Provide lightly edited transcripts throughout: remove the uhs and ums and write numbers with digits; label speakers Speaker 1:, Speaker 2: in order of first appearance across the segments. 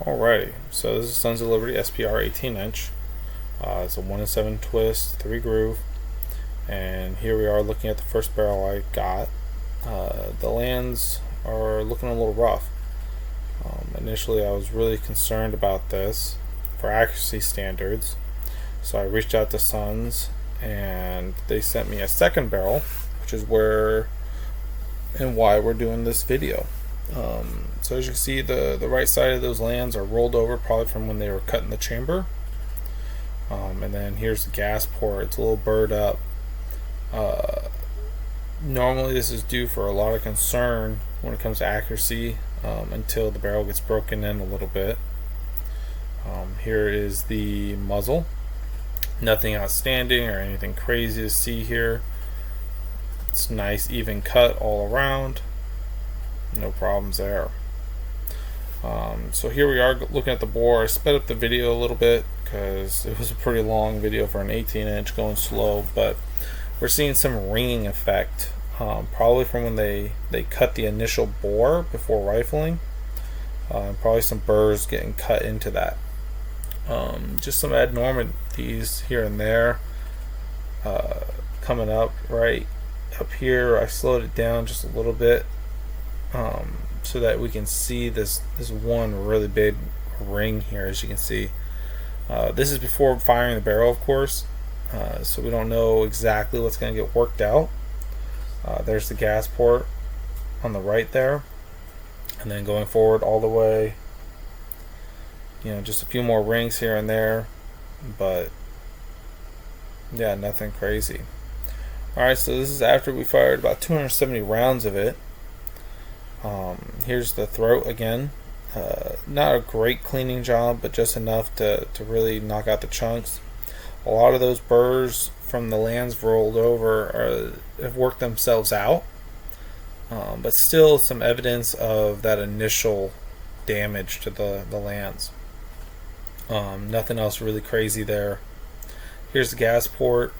Speaker 1: Alrighty, so this is Sons of Liberty SPR 18-inch. It's a 1 in 7 twist, 3 groove, and here we are looking at the first barrel I got. The lands are looking a little rough. Initially I was really concerned about this for accuracy standards, so I reached out to Sons and they sent me a second barrel, which is where and why we're doing this video. So as you can see, the right side of those lands are rolled over, probably from when they were cutting the chamber. And then here's the gas port. It's a little burred up. Normally this is due for a lot of concern when it comes to accuracy, until the barrel gets broken in a little bit. Here is the muzzle. Nothing outstanding or anything crazy to see here. It's nice even cut all around. No problems there. So here we are looking at the bore. I sped up the video a little bit because it was a pretty long video for an 18-inch going slow, but we're seeing some ringing effect, probably from when they cut the initial bore before rifling. Probably some burrs getting cut into that. Just some abnormalities here and there coming up right up here. I slowed it down just a little bit, so that we can see this one really big ring here. As you can see, this is before firing the barrel, of course, so we don't know exactly what's going to get worked out. There's the gas port on the right there, and then going forward all the way, just a few more rings here and there, but yeah, nothing crazy. Alright, so this is after we fired about 270 rounds of it. Here's the throat again. Not a great cleaning job, but just enough to really knock out the chunks. A lot of those burrs from the lands rolled over have worked themselves out, but still some evidence of that initial damage to the lands. Nothing else really crazy there. Here's the gas port.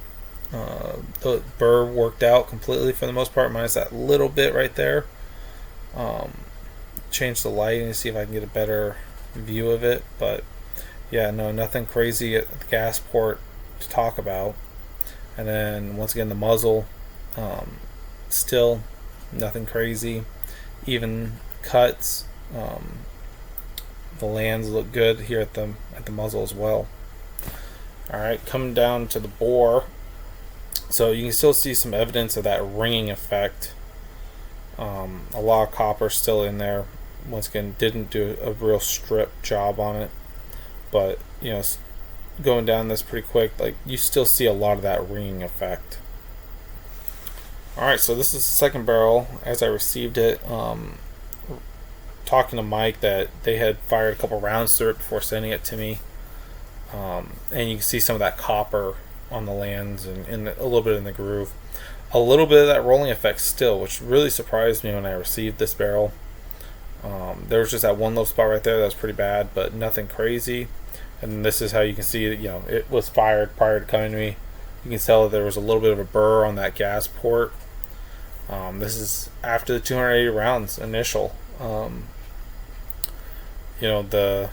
Speaker 1: The burr worked out completely for the most part, minus that little bit right there. Change the lighting to see if I can get a better view of it, but yeah, no, nothing crazy at the gas port to talk about. And then once again the muzzle, still nothing crazy, even cuts. The lands look good here at the muzzle as well. Alright, coming down to the bore, so you can still see some evidence of that ringing effect. A lot of copper still in there. Once again, didn't do a real strip job on it, but going down this pretty quick, like, you still see a lot of that ringing effect. Alright, so this is the second barrel as I received it. Talking to Mike that they had fired a couple rounds through it before sending it to me, and you can see some of that copper on the lands and a little bit in the groove. A little bit of that rolling effect still, which really surprised me when I received this barrel. There was just that one little spot right there that was pretty bad, but nothing crazy. And this is how you can see that it was fired prior to coming to me. You can tell that there was a little bit of a burr on that gas port. This is after the 280 rounds initial. The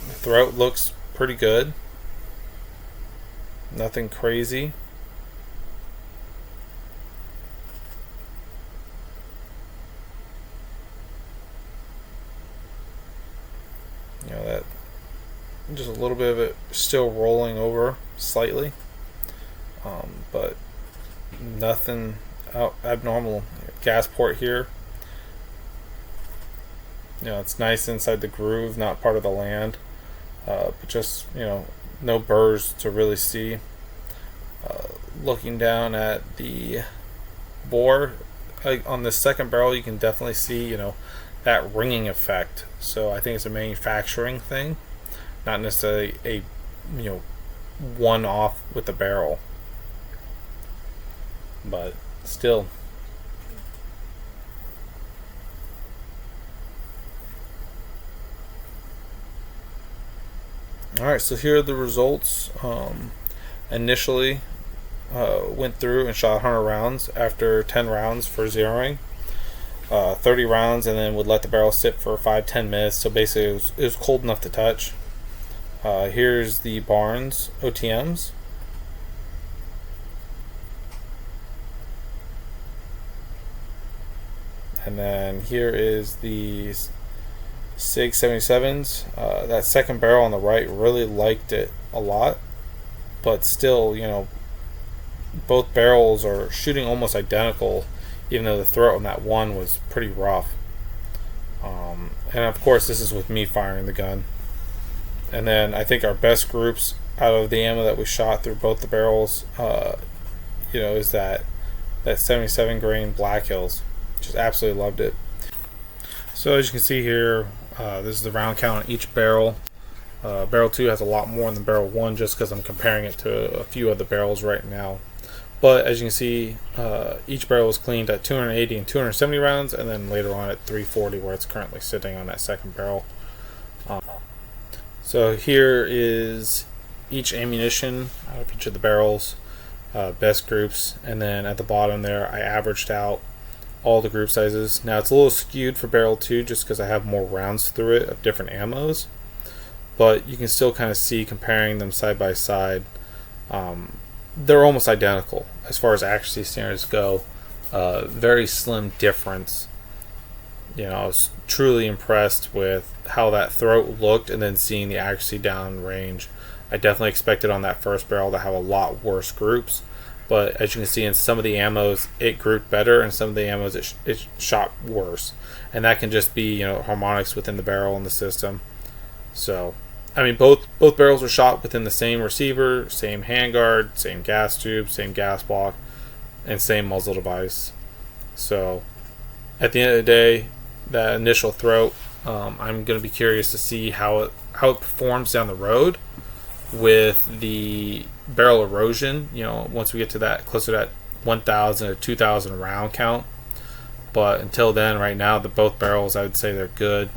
Speaker 1: throat looks pretty good. Nothing crazy. That just a little bit of it still rolling over slightly, but nothing abnormal. Gas port here. It's nice inside the groove, not part of the land, but just no burrs to really see. Looking down at the bore, on the second barrel, you can definitely see that ringing effect. So I think it's a manufacturing thing, not necessarily a one-off with the barrel, but still. Alright, so here are the results. Initially went through and shot 100 rounds after 10 rounds for zeroing. 30 rounds, and then would let the barrel sit for 5-10 minutes. So basically it was cold enough to touch. Here's the Barnes OTMs. And then here is the SIG 77s. That second barrel on the right, really liked it a lot, but still, you know, both barrels are shooting almost identical, even though the throat on that one was pretty rough. And of course, this is with me firing the gun. And then I think our best groups out of the ammo that we shot through both the barrels, you know, is that 77 grain Black Hills. Just absolutely loved it. So as you can see here, this is the round count on each barrel. Barrel 2 has a lot more than barrel 1, just because I'm comparing it to a few other barrels right now. But as you can see, each barrel was cleaned at 280 and 270 rounds, and then later on at 340, where it's currently sitting on that second barrel. So here is each ammunition out of each of the barrels, best groups, and then at the bottom there I averaged out all the group sizes. Now it's a little skewed for barrel 2 just because I have more rounds through it of different ammos, but you can still kind of see, comparing them side by side, they're almost identical as far as accuracy standards go. Very slim difference. You know, I was truly impressed with how that throat looked, and then seeing the accuracy down range. I definitely expected on that first barrel to have a lot worse groups, but as you can see in some of the ammos it grouped better, and some of the ammos it shot worse, and that can just be, you know, harmonics within the barrel and the system. So I mean, both barrels were shot within the same receiver, same handguard, same gas tube, same gas block, and same muzzle device. So at the end of the day, that initial throat, I'm going to be curious to see how it performs down the road with the barrel erosion, you know, once we get to that, closer to that 1,000 or 2,000 round count. But until then, right now, both barrels, I would say they're good.